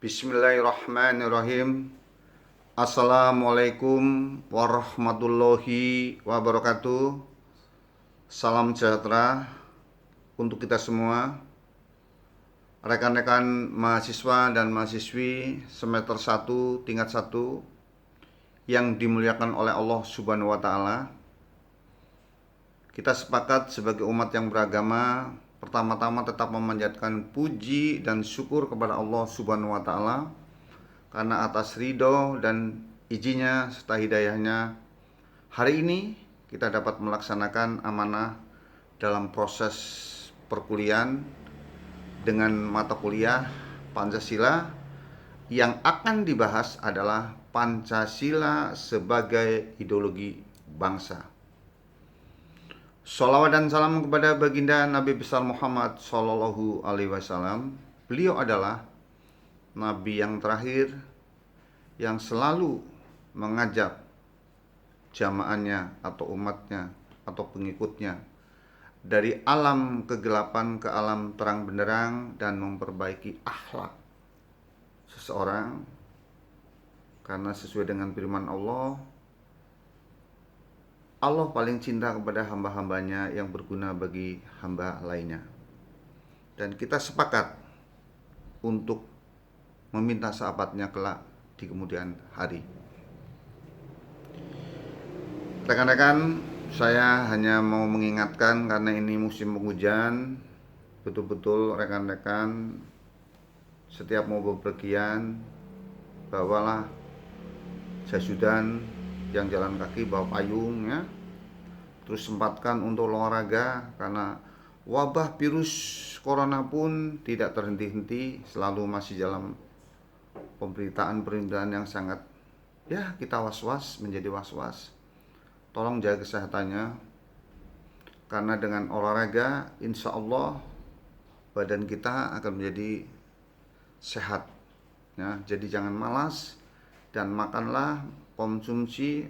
Bismillahirrahmanirrahim. Assalamualaikum warahmatullahi wabarakatuh. Salam sejahtera untuk kita semua, rekan-rekan mahasiswa dan mahasiswi semester 1 tingkat 1 yang dimuliakan oleh Allah Subhanahu wa taala. Kita sepakat sebagai umat yang beragama, pertama-tama tetap memanjatkan puji dan syukur kepada Allah Subhanahu wa taala karena atas ridho dan izinnya serta hidayahnya hari ini kita dapat melaksanakan amanah dalam proses perkuliahan dengan mata kuliah Pancasila. Yang akan dibahas adalah Pancasila sebagai ideologi bangsa. Sholawat dan salam kepada baginda Nabi besar Muhammad Sallallahu Alaihi Wasallam. Beliau adalah Nabi yang terakhir yang selalu mengajak jamaahnya atau umatnya atau pengikutnya dari alam kegelapan ke alam terang benderang dan memperbaiki akhlak seseorang, karena sesuai dengan firman Allah paling cinta kepada hamba-hambanya yang berguna bagi hamba lainnya. Dan kita sepakat untuk meminta sahabatnya kelak di kemudian hari. Rekan-rekan, saya hanya mau mengingatkan karena ini musim penghujan, betul-betul rekan-rekan setiap mau bepergian bawalah jas hujan, yang jalan kaki bawa payung ya. Terus sempatkan untuk olahraga karena wabah virus corona pun tidak terhenti-henti, selalu masih dalam pemberitaan yang sangat ya kita was-was, menjadi was-was. Tolong jaga kesehatannya, karena dengan olahraga insya Allah badan kita akan menjadi sehat ya. Jadi jangan malas dan makanlah mengkonsumsi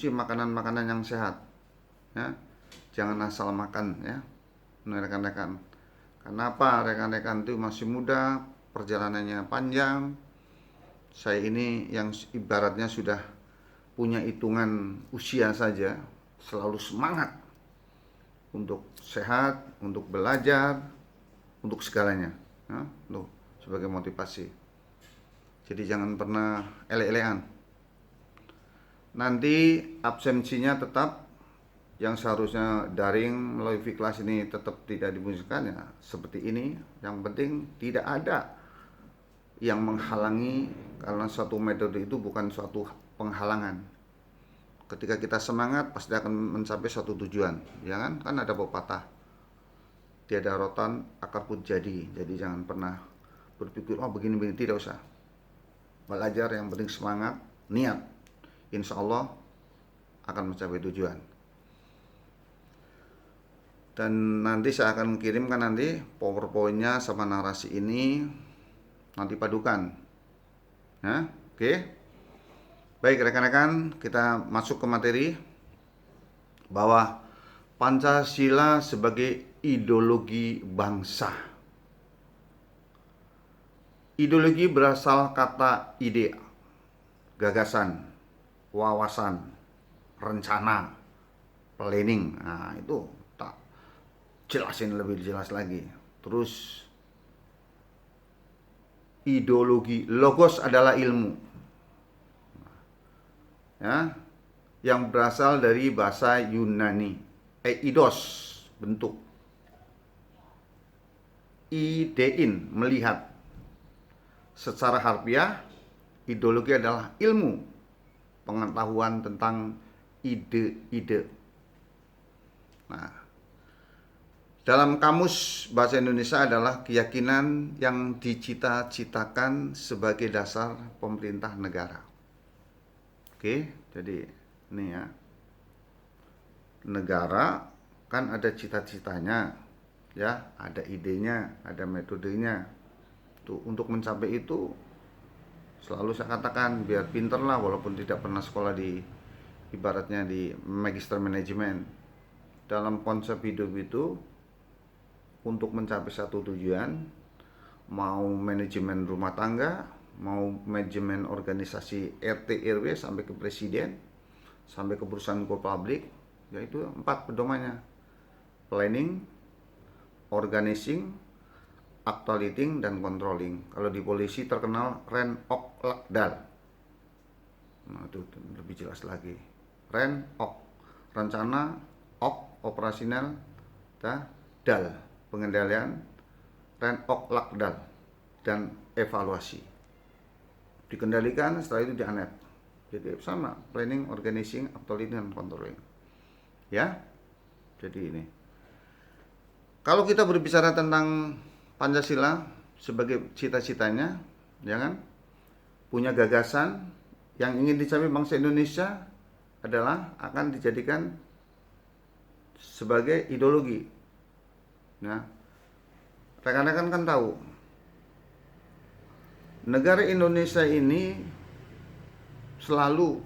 makanan-makanan yang sehat ya. Jangan asal makan ya rekan-rekan. Kenapa? Rekan-rekan itu masih muda, perjalanannya panjang. Saya ini yang ibaratnya sudah punya hitungan usia saja selalu semangat untuk sehat, untuk belajar, untuk segalanya ya, untuk sebagai motivasi. Jadi jangan pernah elek-elekan. Nanti absensinya tetap, yang seharusnya daring melalui kelas ini tetap tidak dimusnahkan ya seperti ini. Yang penting tidak ada yang menghalangi, karena suatu metode itu bukan suatu penghalangan. Ketika kita semangat pasti akan mencapai suatu tujuan, ya kan? Kan ada pepatah, tiada rotan akar pun jadi. Jadi jangan pernah berpikir begini-begini, tidak usah. Belajar yang penting semangat, niat, insya Allah akan mencapai tujuan. Dan nanti saya akan kirimkan nanti powerpointnya sama narasi ini, nanti padukan ya, oke. Baik rekan-rekan, kita masuk ke materi bahwa Pancasila sebagai ideologi bangsa. Ideologi berasal kata ide, gagasan, wawasan, rencana, planning. Nah, itu tak jelasin lebih jelas lagi. Terus ideologi, logos adalah ilmu. Ya, yang berasal dari bahasa Yunani, eidos, bentuk. Idein, melihat. Secara harfiah, ideologi adalah ilmu pengetahuan tentang ide-ide. Nah, dalam kamus bahasa Indonesia adalah keyakinan yang dicita-citakan sebagai dasar pemerintah negara. Oke, jadi ini ya, negara kan ada cita-citanya ya, ada idenya, ada metodenya. Untuk mencapai itu selalu saya katakan biar pinter lah, walaupun tidak pernah sekolah di ibaratnya di magister manajemen. Dalam konsep hidup itu, untuk mencapai satu tujuan mau manajemen rumah tangga, mau manajemen organisasi RT RW sampai ke presiden, sampai ke perusahaan go public, yaitu 4 pedomannya: planning, organizing, actuating, dan controlling. Kalau di polisi terkenal Ren Ok Lakdal. Nah, itu lebih jelas lagi. Ren Ok, rencana; Ok, operasional; Dal, pengendalian; Ren Ok Lakdal, dan evaluasi. Dikendalikan, setelah itu dianet. Jadi sama, planning, organizing, actuating, dan controlling. Ya, jadi ini. Kalau kita berbicara tentang Pancasila sebagai cita-citanya, ya kan, punya gagasan yang ingin dicapai bangsa Indonesia adalah akan dijadikan sebagai ideologi. Nah, rekan-rekan kan tahu, negara Indonesia ini selalu,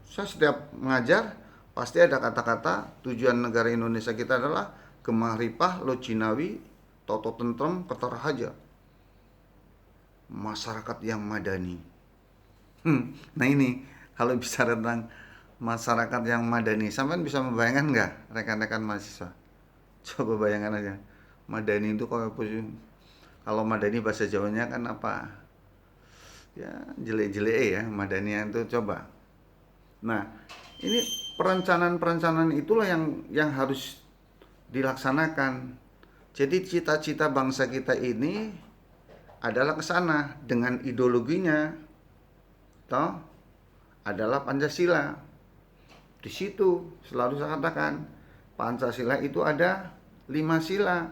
saya setiap mengajar pasti ada kata-kata tujuan negara Indonesia kita adalah gemah ripah, lojinawi, toto tentrem, keterahaja, masyarakat yang madani. Nah ini, kalau bicara tentang masyarakat yang madani, sampean bisa membayangkan nggak, rekan-rekan mahasiswa? Coba bayangkan aja, madani itu kalau madani bahasa Jawanya kan apa? Ya jelek-jelek ya, madani itu coba. Nah, ini perencanaan-perencanaan itulah yang harus dilaksanakan. Jadi cita-cita bangsa kita ini adalah ke sana dengan ideologinya, toh adalah Pancasila. Di situ selalu saya katakan, Pancasila itu ada 5 sila,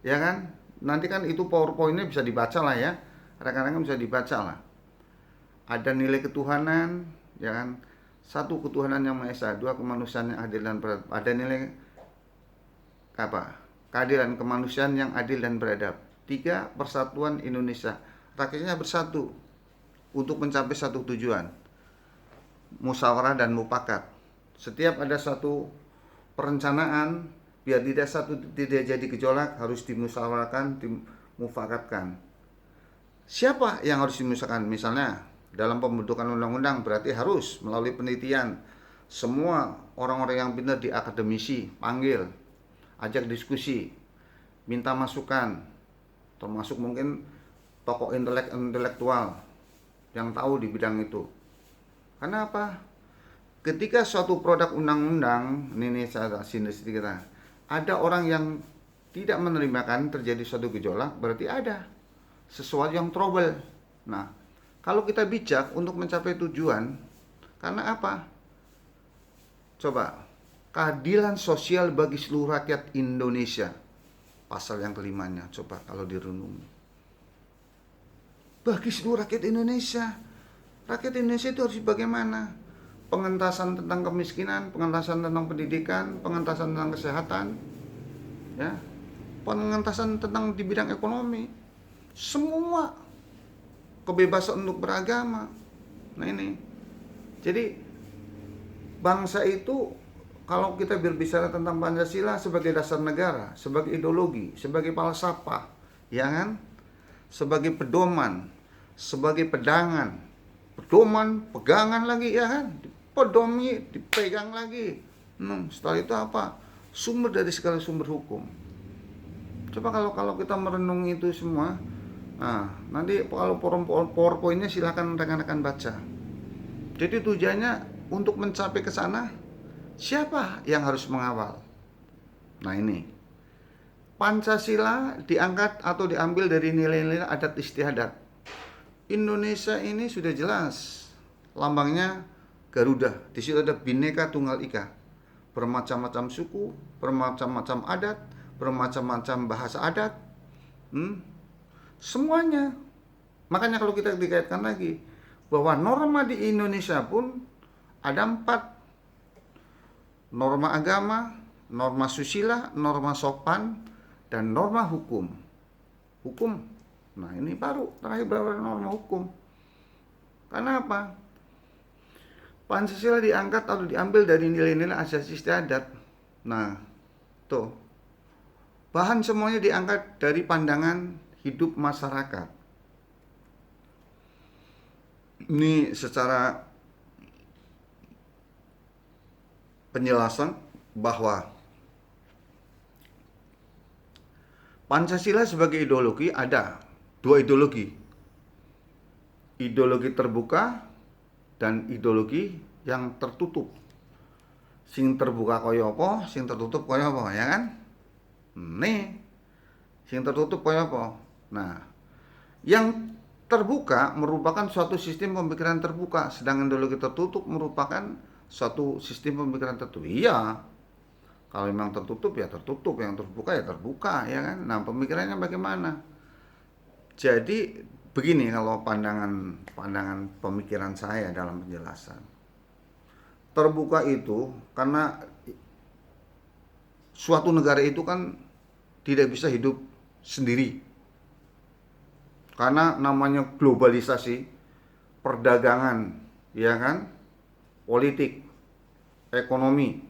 ya kan? Nanti kan itu PowerPoint-nya bisa dibaca lah ya, rekan-rekan bisa dibaca lah. Ada nilai ketuhanan, ya kan? 1, ketuhanan yang Maha Esa; 2, kemanusiaan yang adil dan beradab. Ada nilai keadilan kemanusiaan yang adil dan beradab. 3, persatuan Indonesia, rakyatnya bersatu untuk mencapai satu tujuan, musyawarah dan mufakat. Setiap ada satu perencanaan, biar tidak jadi gejolak, harus dimusyawarahkan, dimufakatkan. Siapa yang harus dimusyawarahkan? Misalnya dalam pembentukan undang-undang berarti harus melalui penelitian. Semua orang-orang yang benar di akademisi panggil, ajak diskusi, minta masukan, termasuk mungkin tokoh intelektual yang tahu di bidang itu. Karena apa? Ketika suatu produk undang-undang, ini saya sintesis kita, ada orang yang tidak menerimakan, terjadi suatu gejolak, berarti ada sesuatu yang trouble. Nah, kalau kita bijak untuk mencapai tujuan, karena apa? Coba, keadilan sosial bagi seluruh rakyat Indonesia, pasal yang kelimanya, coba kalau direnungi. Bagi seluruh rakyat Indonesia. Rakyat Indonesia itu harus bagaimana? Pengentasan tentang kemiskinan, pengentasan tentang pendidikan, pengentasan tentang kesehatan, ya, pengentasan tentang di bidang ekonomi, semua kebebasan untuk beragama. Nah ini, jadi bangsa itu, kalau kita berbicara tentang Pancasila sebagai dasar negara, sebagai ideologi, sebagai falsafah, ya kan, sebagai pedoman, sebagai pegangan, pegangan lagi, ya kan, pedomi, dipegang lagi. Setelah itu apa? Sumber dari segala sumber hukum. Coba kalau kita merenungi itu semua, nah nanti kalau PowerPoint-nya silakan rekan-rekan baca. Jadi tujuannya untuk mencapai ke sana, siapa yang harus mengawal? Nah ini, Pancasila diangkat atau diambil dari nilai-nilai adat istiadat. Indonesia ini sudah jelas lambangnya Garuda. Di situ ada Bhinneka Tunggal Ika, bermacam-macam suku, bermacam-macam adat, bermacam-macam bahasa adat, semuanya. Makanya kalau kita dikaitkan lagi bahwa norma di Indonesia pun ada 4: norma agama, norma susila, norma sopan, dan norma hukum. Nah ini baru terakhir baru norma hukum. Karena apa? Pancasila diangkat atau diambil dari nilai-nilai asasi istiadat. Nah tuh, bahan semuanya diangkat dari pandangan hidup masyarakat. Ini secara penjelasan bahwa Pancasila sebagai ideologi ada dua ideologi. Ideologi terbuka dan ideologi yang tertutup. Sing terbuka kaya apa, sing tertutup kaya apa, ya kan? Nih, sing tertutup kaya apa? Nah, yang terbuka merupakan suatu sistem pemikiran terbuka, sedangkan ideologi tertutup merupakan suatu sistem pemikiran tertutup. Iya, kalau memang tertutup ya tertutup, yang terbuka ya terbuka, ya kan? Nah, pemikirannya bagaimana? Jadi begini kalau pandangan pemikiran saya dalam penjelasan. Terbuka itu karena suatu negara itu kan tidak bisa hidup sendiri. Karena namanya globalisasi, perdagangan, ya kan? Politik, ekonomi,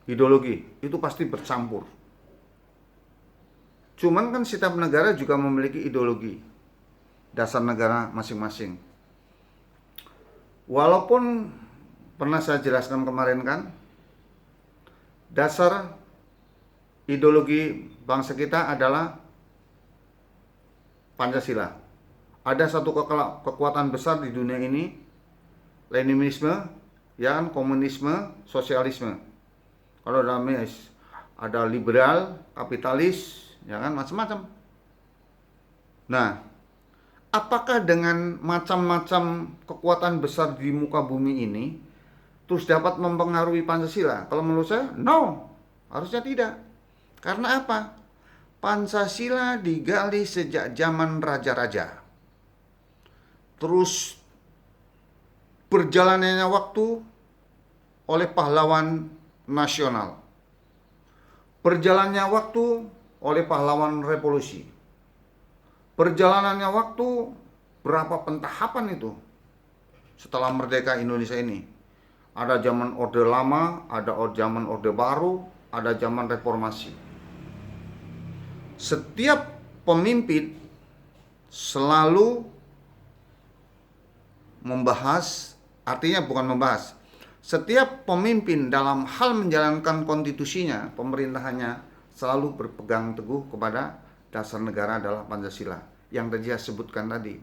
ideologi, itu pasti bercampur. Cuman kan setiap negara juga memiliki ideologi dasar negara masing-masing. Walaupun pernah saya jelaskan kemarin kan, dasar ideologi bangsa kita adalah Pancasila. Ada satu kekuatan besar di dunia ini, Leninisme, ya kan, komunisme, sosialisme. Kalau dalamnya ada liberal, kapitalis, ya kan, macam-macam. Nah, apakah dengan macam-macam kekuatan besar di muka bumi ini terus dapat mempengaruhi Pancasila? Kalau menurut saya, no, harusnya tidak. Karena apa? Pancasila digali sejak zaman raja-raja. Terus berjalannya waktu oleh pahlawan nasional. Berjalannya waktu oleh pahlawan revolusi. Perjalanannya waktu berapa pentahapan itu setelah merdeka Indonesia ini. Ada zaman Orde Lama, ada zaman Orde Baru, ada zaman reformasi. Setiap pemimpin selalu membahas, artinya bukan membahas, setiap pemimpin dalam hal menjalankan konstitusinya, pemerintahannya selalu berpegang teguh kepada dasar negara adalah Pancasila yang tadi saya sebutkan tadi.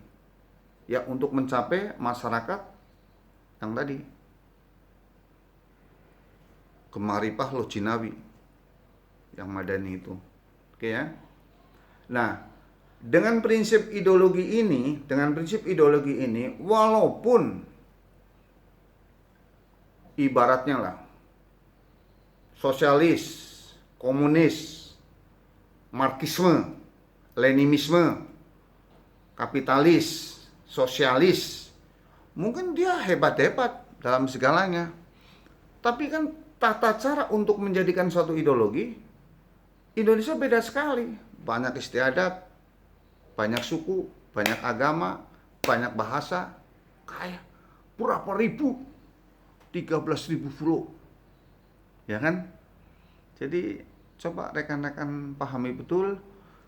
Ya, untuk mencapai masyarakat yang tadi Gemaripah Lojinawi yang madani itu. Oke ya. Nah, dengan prinsip ideologi ini, walaupun ibaratnya lah sosialis, komunis, marxisme, leninisme, kapitalis, sosialis, mungkin dia hebat-hebat dalam segalanya. Tapi kan tata cara untuk menjadikan suatu ideologi, Indonesia beda sekali. Banyak istiadat, banyak suku, banyak agama, banyak bahasa, kayak berapa ribu, 13.000 pulau, ya kan? Jadi coba rekan-rekan pahami betul.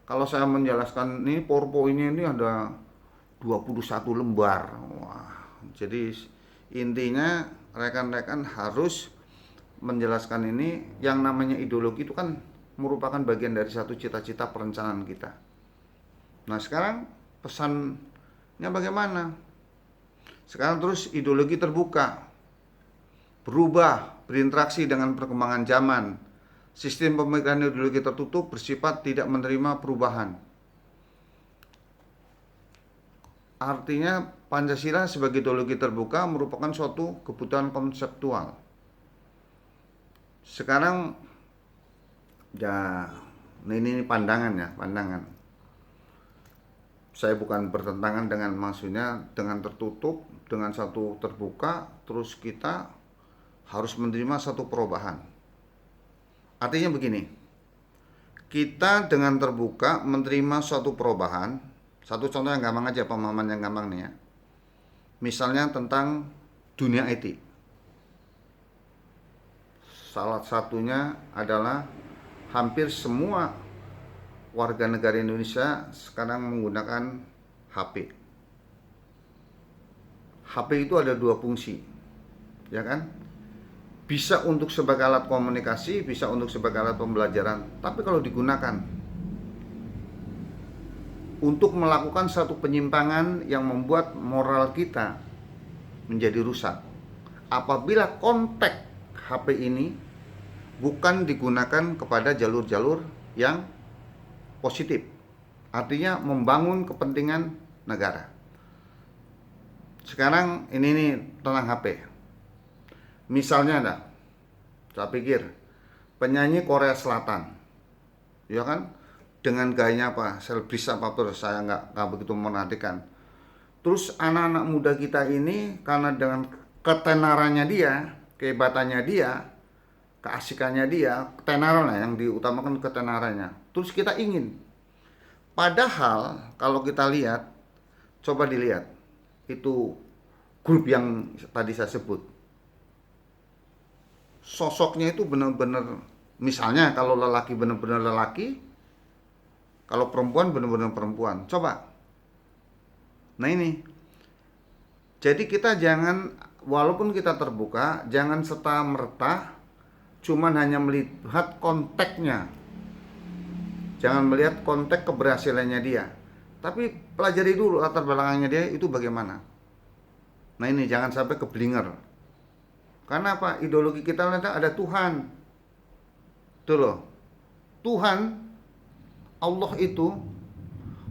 Kalau saya menjelaskan ini PowerPoint-nya ini ada 21 lembar. Wah, jadi intinya rekan-rekan harus menjelaskan ini. Yang namanya ideologi itu kan merupakan bagian dari satu cita-cita perencanaan kita. Nah, sekarang pesannya bagaimana? Sekarang terus ideologi terbuka, berubah, berinteraksi dengan perkembangan zaman. Sistem pemikiran ideologi tertutup bersifat tidak menerima perubahan. Artinya Pancasila sebagai ideologi terbuka merupakan suatu kebutuhan konseptual. Sekarang ya, ini pandangan ya, pandangan. Saya bukan bertentangan dengan maksudnya dengan tertutup, dengan satu terbuka, terus kita harus menerima satu perubahan. Artinya begini, kita dengan terbuka menerima suatu perubahan. Satu contoh yang gampang aja, pemahaman yang gampang nih ya. Misalnya tentang dunia etik. Salah satunya adalah hampir semua warga negara Indonesia sekarang menggunakan HP. HP itu ada dua fungsi, ya kan? Bisa untuk sebagai alat komunikasi, bisa untuk sebagai alat pembelajaran. Tapi kalau digunakan untuk melakukan satu penyimpangan yang membuat moral kita menjadi rusak, apabila konteks HP ini bukan digunakan kepada jalur-jalur yang positif, artinya membangun kepentingan negara. Sekarang ini nih tentang HP. Misalnya ada, saya pikir penyanyi Korea Selatan, ya kan, dengan gayanya apa, selebris apapun, saya nggak begitu memperhatikan. Terus anak-anak muda kita ini karena dengan ketenarannya dia, kehebatannya dia, keasikannya dia, ketenaran lah yang diutamakan, ketenarannya. Terus kita ingin. Padahal kalau kita lihat, coba dilihat, itu grup yang tadi saya sebut, sosoknya itu benar-benar, misalnya kalau lelaki benar-benar lelaki, kalau perempuan benar-benar perempuan. Coba. Nah ini. Jadi kita jangan, walaupun kita terbuka, jangan serta-merta cuman hanya melihat konteksnya. Jangan melihat konteks keberhasilannya dia. Tapi pelajari dulu latar belakangnya dia itu bagaimana. Nah ini jangan sampai keblinger. Karena apa? Ideologi kita ada Tuhan. Itu loh. Tuhan, Allah itu,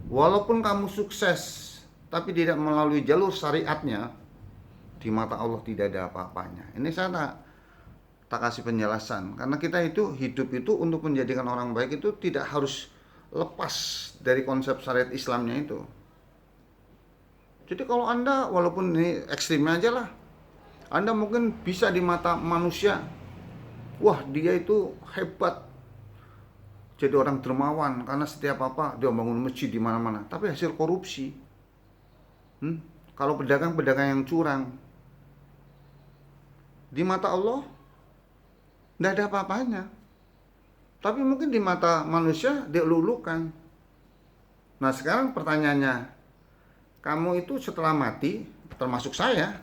walaupun kamu sukses tapi tidak melalui jalur syariatnya, di mata Allah tidak ada apa-apanya. Ini saya tak kasih penjelasan. Karena kita itu hidup itu untuk menjadikan orang baik itu tidak harus lepas dari konsep syariat Islamnya itu. Jadi kalau Anda, walaupun ini ekstrimnya aja lah, Anda mungkin bisa di mata manusia, wah dia itu hebat, jadi orang dermawan karena setiap apa dia bangun masjid di mana-mana. Tapi hasil korupsi. Kalau pedagang-pedagang yang curang, di mata Allah tidak ada apa-apanya. Tapi mungkin di mata manusia dia lulukan. Nah sekarang pertanyaannya, kamu itu setelah mati, termasuk saya,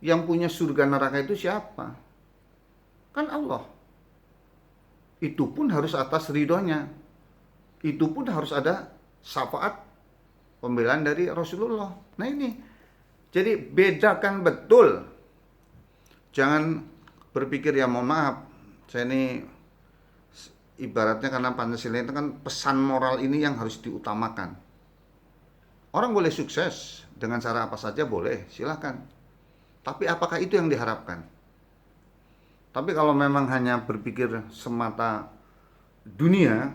yang punya surga neraka itu siapa? Kan Allah. Itu pun harus atas ridhonya. Itu pun harus ada syafaat pembelaan dari Rasulullah. Nah ini, jadi bedakan betul. Jangan berpikir ya mohon maaf, saya ini ibaratnya karena Pancasila itu kan pesan moral ini yang harus diutamakan. Orang boleh sukses dengan cara apa saja boleh, silakan. Tapi apakah itu yang diharapkan? Tapi kalau memang hanya berpikir semata dunia,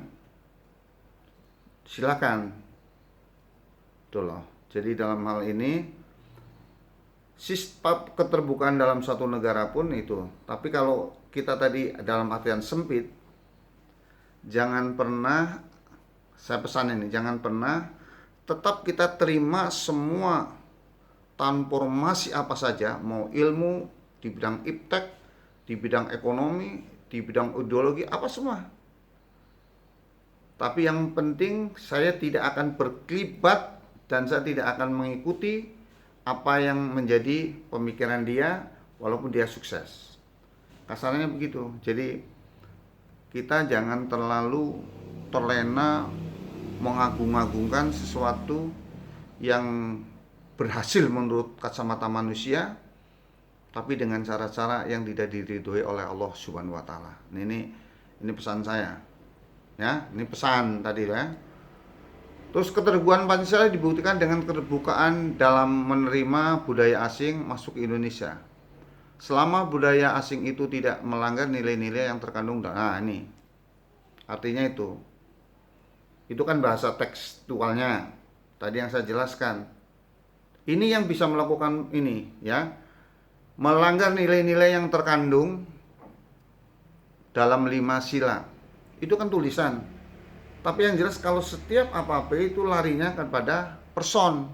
silakan. Betul loh. Jadi dalam hal ini sistem keterbukaan dalam suatu negara pun itu. Tapi kalau kita tadi dalam artian sempit, jangan pernah, saya pesan ini, jangan pernah tetap kita terima semua transformasi apa saja, mau ilmu di bidang iptek, di bidang ekonomi, di bidang ideologi, apa semua. Tapi yang penting saya tidak akan berkelibat dan saya tidak akan mengikuti apa yang menjadi pemikiran dia walaupun dia sukses. Kasarnya begitu. Jadi kita jangan terlalu terlena mengagung-agungkan sesuatu yang berhasil menurut kacamata manusia, tapi dengan cara-cara yang tidak diridhoi oleh Allah Subhanahu wa taala. Ini pesan saya. Ya, ini pesan tadi ya. Terus keterbukaan Pancasila dibuktikan dengan keterbukaan dalam menerima budaya asing masuk ke Indonesia. Selama budaya asing itu tidak melanggar nilai-nilai yang terkandung. Nah, ini. Artinya itu. Itu kan bahasa tekstualnya. Tadi yang saya jelaskan. Ini yang bisa melakukan ini, ya. Melanggar nilai-nilai yang terkandung dalam 5 sila. Itu kan tulisan. Tapi yang jelas kalau setiap apa-apa itu larinya kepada person.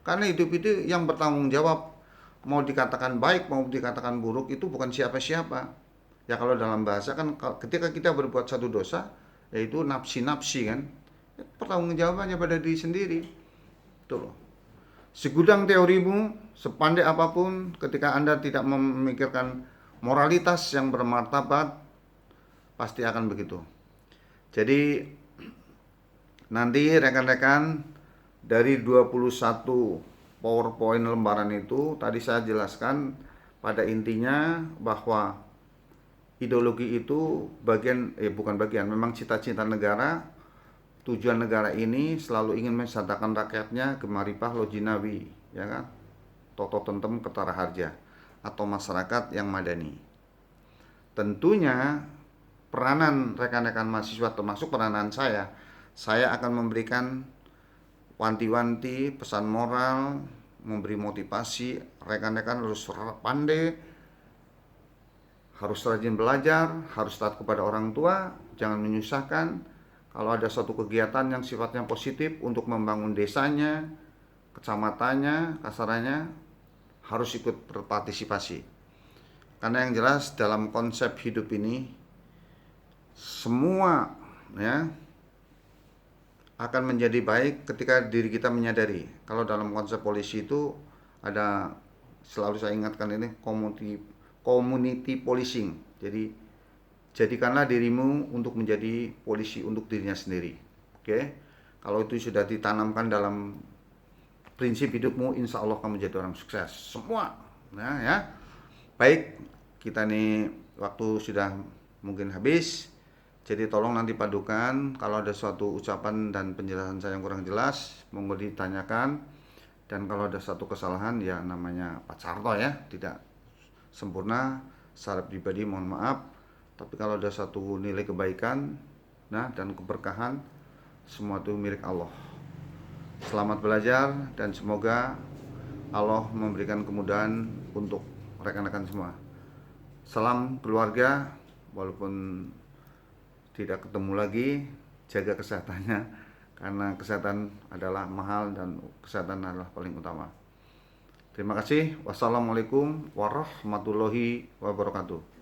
Karena hidup itu yang bertanggung jawab, mau dikatakan baik mau dikatakan buruk itu bukan siapa-siapa. Ya kalau dalam bahasa kan ketika kita berbuat satu dosa, yaitu nafsi-nafsi kan, pertanggungjawabannya pada diri sendiri. Itu loh. Segudang teorimu, sepandai apapun, ketika Anda tidak memikirkan moralitas yang bermartabat, pasti akan begitu. Jadi nanti rekan-rekan, dari 21 PowerPoint lembaran itu tadi saya jelaskan pada intinya bahwa ideologi itu bukan bagian, memang cita-cita negara. Tujuan negara ini selalu ingin mensejahterakan rakyatnya gemaripah lojinawi, ya kan? Toto tentem ketara harja, atau masyarakat yang madani. Tentunya peranan rekan-rekan mahasiswa termasuk peranan saya akan memberikan wanti-wanti, pesan moral, memberi motivasi. Rekan-rekan harus pandai, harus rajin belajar, harus taat kepada orang tua, jangan menyusahkan. Kalau ada suatu kegiatan yang sifatnya positif untuk membangun desanya, kecamatannya, kasarannya, harus ikut berpartisipasi. Karena yang jelas dalam konsep hidup ini, semua ya akan menjadi baik ketika diri kita menyadari. Kalau dalam konsep polisi itu ada, selalu saya ingatkan ini, community policing. Jadi jadikanlah dirimu untuk menjadi polisi untuk dirinya sendiri. Oke? Kalau itu sudah ditanamkan dalam prinsip hidupmu, insya Allah kamu menjadi orang sukses. Semua. Nah, ya. Baik, kita nih waktu sudah mungkin habis. Jadi tolong nanti padukan, kalau ada suatu ucapan dan penjelasan saya yang kurang jelas, monggo ditanyakan. Dan kalau ada satu kesalahan, ya namanya Pak Carto ya, tidak sempurna, secara pribadi mohon maaf. Tapi kalau ada satu nilai kebaikan, nah dan keberkahan, semua itu milik Allah. Selamat belajar dan semoga Allah memberikan kemudahan untuk rekan-rekan semua. Salam keluarga, walaupun tidak ketemu lagi, jaga kesehatannya karena kesehatan adalah mahal dan kesehatan adalah paling utama. Terima kasih. Wassalamualaikum warahmatullahi wabarakatuh.